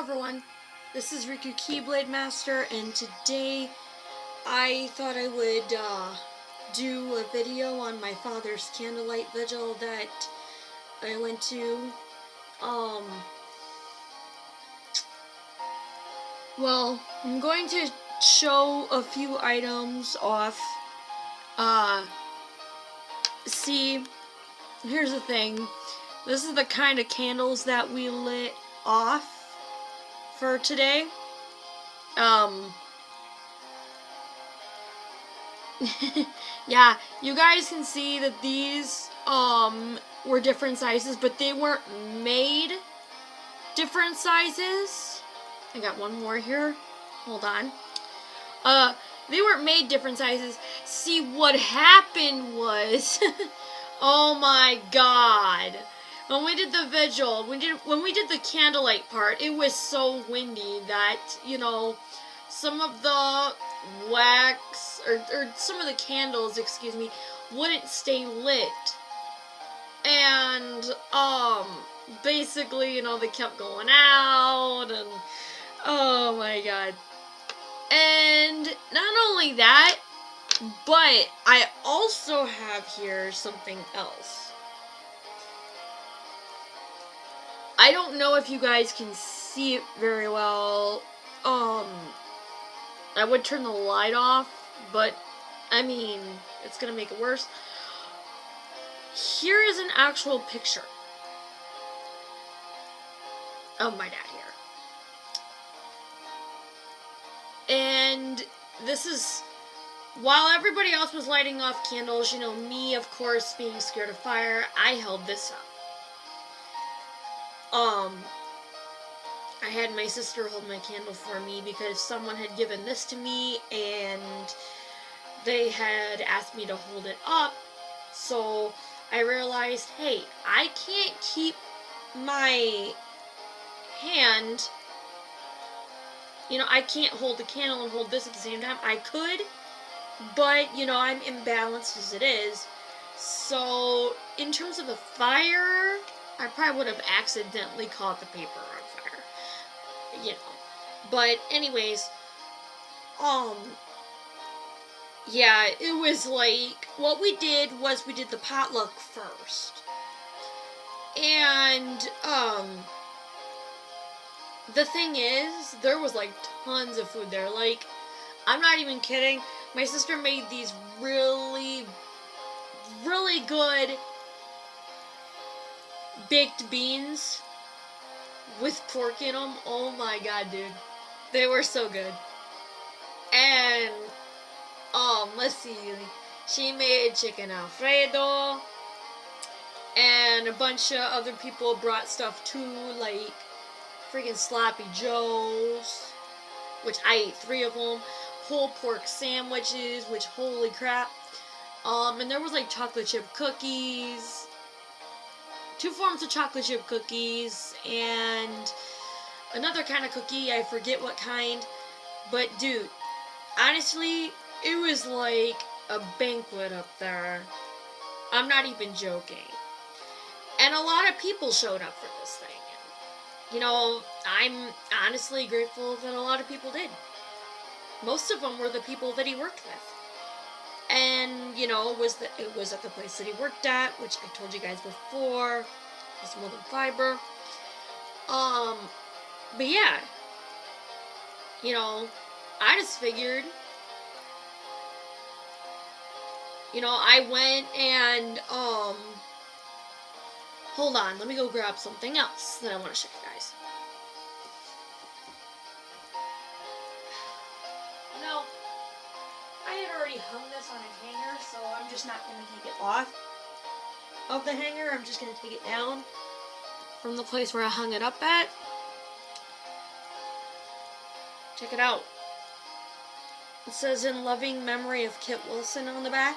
everyone, this is Riku Keyblade Master, and today I thought I would do a video on my father's candlelight vigil that I went to. Well, I'm going to show a few items off. See, here's the thing. This is the kind of candles that we lit off for today. Yeah, you guys can see that these were different sizes, but they weren't made different sizes. I got one more here. Hold on. They weren't made different sizes. See, what happened was oh my god. When we did the vigil, when we did the candlelight part, it was so windy that, you know, some of the wax, or some of the candles, excuse me, wouldn't stay lit. And, basically, you know, they kept going out, and, oh my god. And not only that, but I also have here something else. I don't know if you guys can see it very well. I would turn the light off, but I mean, it's gonna make it worse. Here is an actual picture of my dad here. And this is, while everybody else was lighting off candles, you know, me, of course, being scared of fire, I held this up. I had my sister hold my candle for me because someone had given this to me and they had asked me to hold it up. So I realized, hey, I can't keep my hand, you know, I can't hold the candle and hold this at the same time. I could, but, you know, I'm imbalanced as it is. So in terms of the fire, I probably would have accidentally caught the paper on fire, you know. But anyways, yeah, it was like, what we did was we did the potluck first. And, the thing is, there was like tons of food there. Like, I'm not even kidding. My sister made these really, really good baked beans with pork in them. Oh my god, dude. They were so good. And, let's see. She made chicken Alfredo. And a bunch of other people brought stuff too, like freaking sloppy joes, which I ate 3 of them. Whole pork sandwiches, which, holy crap. And there was like chocolate chip cookies, 2 forms of chocolate chip cookies, and another kind of cookie, I forget what kind. But dude, honestly, it was like a banquet up there. I'm not even joking. And a lot of people showed up for this thing. You know, I'm honestly grateful that a lot of people did. Most of them were the people that he worked with. And, you know, it was at the place that he worked at, which I told you guys before. It's Mold and Fiber. But yeah. You know, I just figured, you know, I went and, hold on, let me go grab something else that I want to show you guys. No, I had already hung this on a hanger, so I'm just not going to take it off of the hanger. I'm just going to take it down from the place where I hung it up at. Check it out. It says, "In loving memory of Kit Wilson" on the back.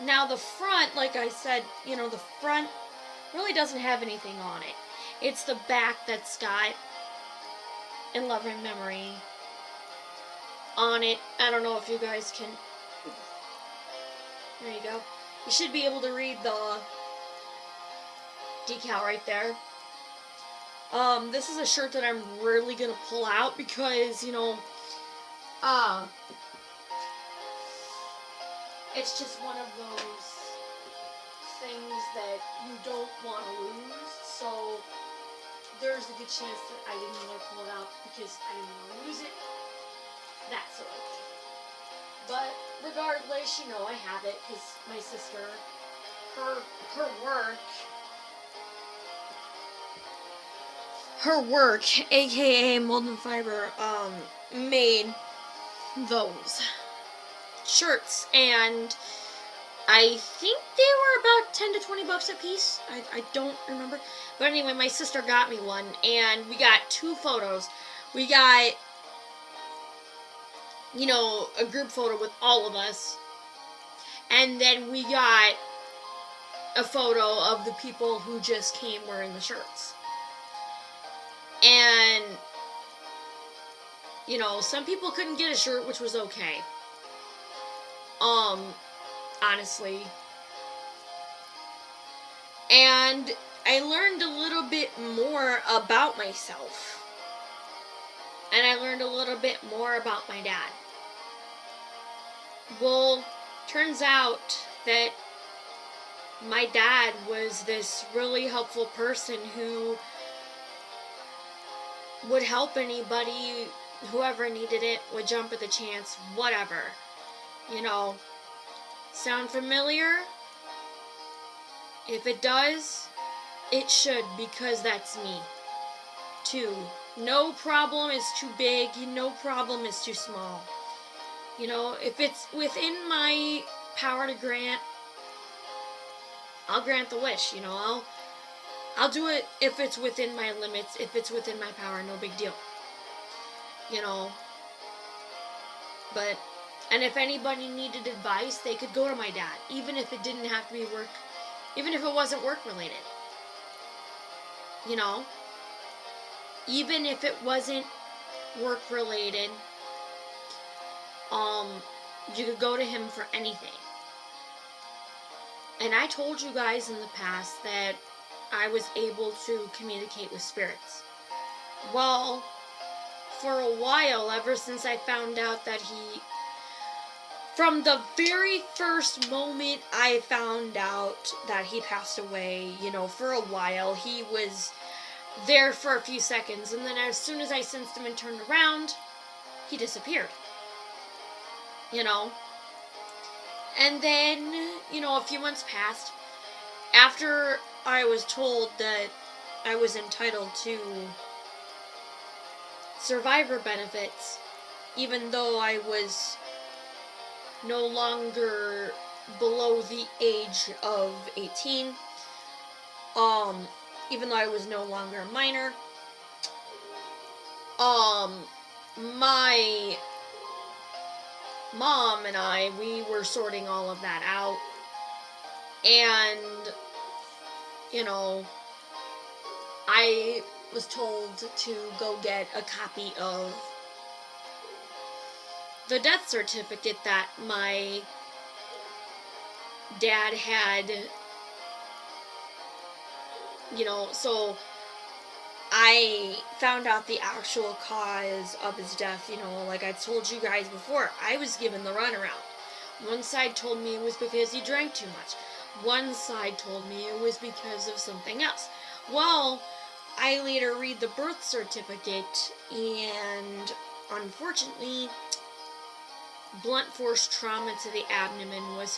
Now the front, like I said, you know, the front really doesn't have anything on it. It's the back that's got "In loving memory" on it. I don't know if you guys can. There you go. You should be able to read the decal right there. This is a shirt that I'm really gonna pull out because, you know, it's just one of those things that you don't want to lose. So there's a good chance that I didn't want to pull it out because I didn't want to lose it. That sort of thing. But regardless, you know, I have it because my sister, her work, aka Mold and Fiber, made those shirts, and I think they were about 10 to 20 bucks a piece. I don't remember. But anyway, my sister got me one, and we got 2 photos. We got, you know, a group photo with all of us, and then we got a photo of the people who just came wearing the shirts. And, you know, some people couldn't get a shirt, which was okay. Honestly. And I learned a little bit more about myself. And I learned a little bit more about my dad. Well, turns out that my dad was this really helpful person who would help anybody, whoever needed it, would jump at the chance, whatever. You know, sound familiar? If it does, it should, because that's me. 2, no problem is too big, no problem is too small. You know, if it's within my power to grant, I'll grant the wish, you know, I'll do it if it's within my limits, if it's within my power, no big deal. You know, but, and if anybody needed advice, they could go to my dad, even if it didn't have to be work, even if it wasn't work related. You know, even if it wasn't work related, you could go to him for anything. And I told you guys in the past that I was able to communicate with spirits. Well, for a while, ever since I found out that from the very first moment I found out that he passed away, you know, for a while, he was there for a few seconds, and then as soon as I sensed him and turned around, he disappeared. You know? And then, you know, a few months passed. After I was told that I was entitled to survivor benefits, even though I was no longer below the age of 18, even though I was no longer a minor, my mom and I, we were sorting all of that out, and, you know, I was told to go get a copy of the death certificate that my dad had, you know, so I found out the actual cause of his death, you know, like I told you guys before, I was given the runaround. One side told me it was because he drank too much. One side told me it was because of something else. Well, I later read the birth certificate, and unfortunately, blunt force trauma to the abdomen was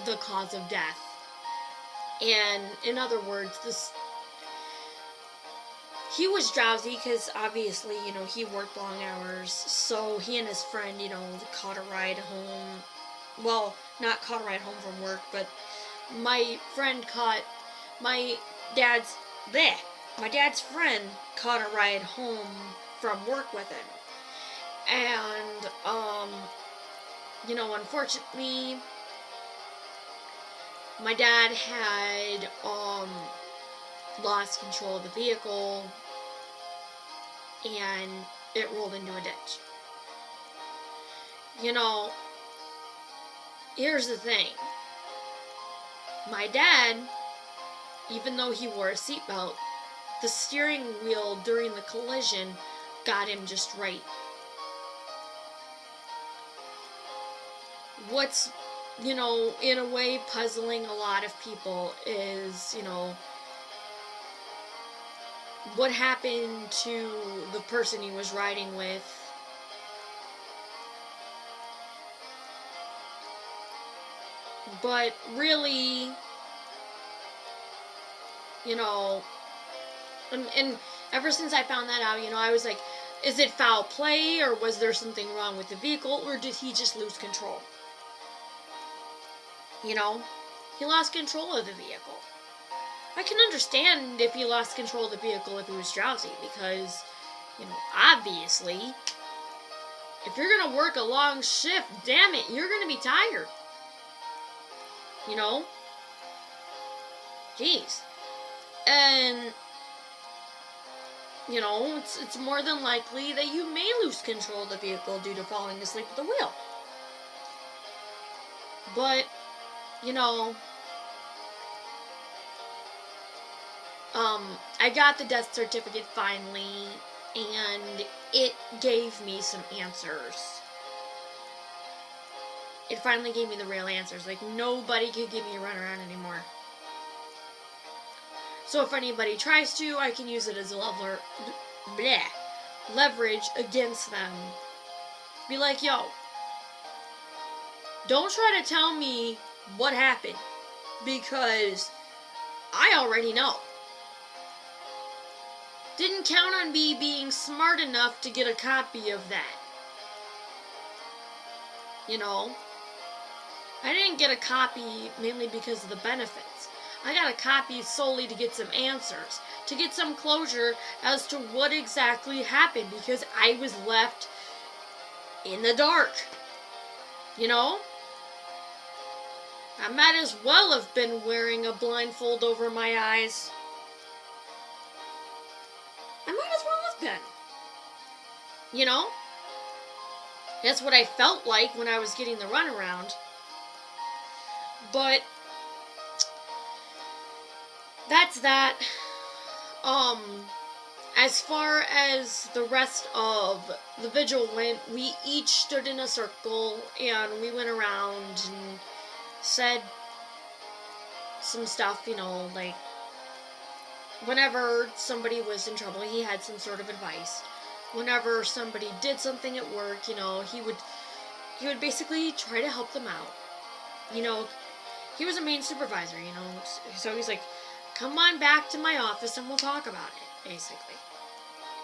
the cause of death. And in other words, he was drowsy because obviously, you know, he worked long hours, so he and his friend, you know, caught a ride home. Well, not caught a ride home from work, but my dad's friend caught a ride home from work with him. And, you know, unfortunately, my dad had, lost control of the vehicle, and it rolled into a ditch. You know, here's the thing. My dad, even though he wore a seatbelt, the steering wheel during the collision got him just right. What's, in a way puzzling a lot of people is, what happened to the person he was riding with. But really, and ever since I found that out, I was like, is it foul play, or was there something wrong with the vehicle, or did he just lose control? He lost control of the vehicle. I can understand if he lost control of the vehicle if he was drowsy, because, obviously, if you're going to work a long shift, damn it, you're going to be tired. Jeez. And, it's more than likely that you may lose control of the vehicle due to falling asleep at the wheel. But, I got the death certificate finally, and it gave me some answers. It finally gave me the real answers. Like, nobody could give me a runaround anymore. So if anybody tries to, I can use it as a leverage against them. Be like, yo, don't try to tell me what happened, because I already know. Didn't count on me being smart enough to get a copy of that. I didn't get a copy mainly because of the benefits. I got a copy solely to get some answers, to get some closure as to what exactly happened, because I was left in the dark. I might as well have been wearing a blindfold over my eyes. I might as well have been. That's what I felt like when I was getting the runaround. But that's that. As far as the rest of the vigil went, we each stood in a circle and we went around and said some stuff, like whenever somebody was in trouble, he had some sort of advice. Whenever somebody did something at work, he would basically try to help them out. He was a main supervisor, so he's like, come on back to my office and we'll talk about it, basically.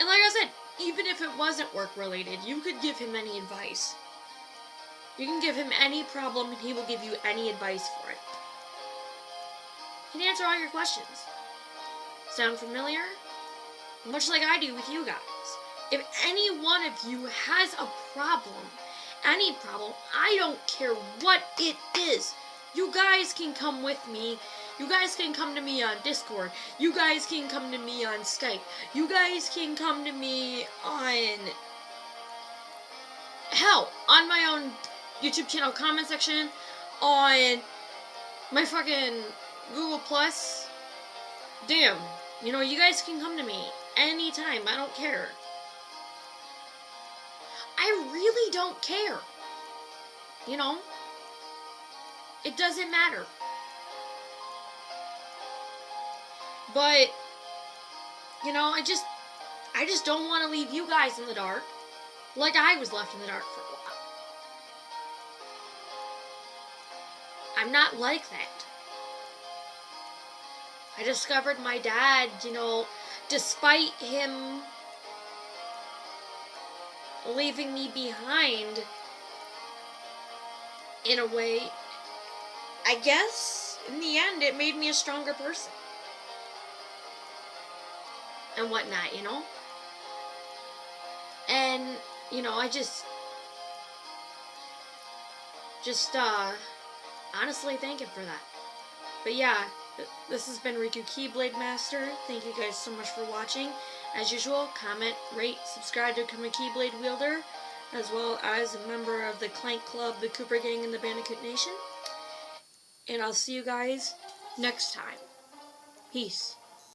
And like I said, even if it wasn't work related, you could give him any advice. You can give him any problem and he will give you any advice for it. He can answer all your questions. Sound familiar? Much like I do with you guys. If any one of you has a problem, any problem, I don't care what it is, you guys can come with me. You guys can come to me on Discord. You guys can come to me on Skype. You guys can come to me on, hell, on my own YouTube channel comment section, on my fucking Google Plus. Damn, you guys can come to me anytime. I don't care. I really don't care. It doesn't matter. But, I just don't want to leave you guys in the dark like I was left in the dark for a while. I'm not like that. I discovered my dad, despite him leaving me behind, in a way, I guess, in the end, it made me a stronger person. And whatnot, And, I just honestly thank him for that. But yeah, this has been Riku Keyblade Master. Thank you guys so much for watching. As usual, comment, rate, subscribe to become a Keyblade wielder, as well as a member of the Clank Club, the Cooper Gang, and the Bandicoot Nation. And I'll see you guys next time. Peace.